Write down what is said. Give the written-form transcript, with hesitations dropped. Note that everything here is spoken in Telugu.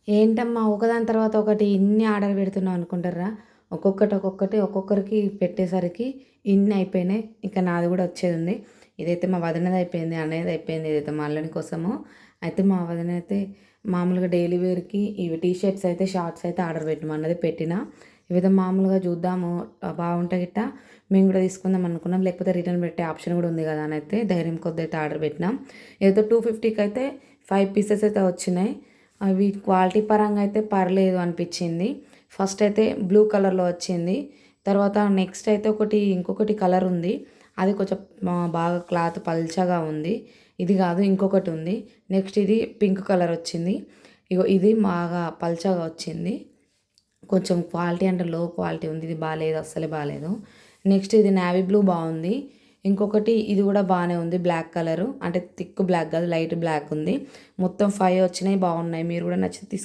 ఏంటమ్మా ఒకదాని తర్వాత ఒకటి ఇన్ని ఆర్డర్ పెడుతున్నావు అనుకుంటారా? ఒక్కొక్కరికి పెట్టేసరికి ఇన్ని అయిపోయినాయి. ఇంకా నాది కూడా వచ్చేదుంది. ఇదైతే మా వదినది అయిపోయింది, అన్నయ్యది అయిపోయింది. ఇదైతే మా అల్లుని కోసము. అయితే మా వదిన అయితే మామూలుగా డైలీ వేర్‌కి ఇవి టీ షర్ట్స్ అయితే, షార్ట్స్ అయితే ఆర్డర్ పెట్టమన్నది. పెట్టినా. ఇవైతే మామూలుగా చూద్దాము బాగుంటే గిట్ట మేము కూడా తీసుకుందాం అనుకున్నాం. లేకపోతే రిటర్న్ పెట్టే ఆప్షన్ కూడా ఉంది కదా అని అయితే ధైర్యం కొద్దీ అయితే ఆర్డర్ పెట్టినాం. ఏదో 250కి అయితే 5 పీసెస్ అయితే వచ్చినాయి. అవి క్వాలిటీ పరంగా అయితే పర్లేదు అనిపించింది. ఫస్ట్ అయితే బ్లూ కలర్‌లో వచ్చింది. తర్వాత నెక్స్ట్ అయితే ఇంకొకటి కలర్ ఉంది. అది కొంచెం బాగా క్లాత్ పల్చగా ఉంది. ఇది కాదు ఇంకొకటి ఉంది. నెక్స్ట్ ఇది పింక్ కలర్ వచ్చింది. ఇగో ఇది బాగా పల్చగా వచ్చింది. కొంచెం క్వాలిటీ అంటే లో క్వాలిటీ ఉంది. ఇది బాలేదు, అస్సలే బాలేదు. నెక్స్ట్ ఇది నేవీ బ్లూ బాగుంది. ఇంకొకటి ఇది కూడా బాగానే ఉంది. బ్లాక్ కలరు అంటే థిక్ బ్లాక్ కాదు, లైట్ బ్లాక్ ఉంది. మొత్తం 5 వచ్చినాయి, బాగున్నాయి. మీరు కూడా నచ్చితే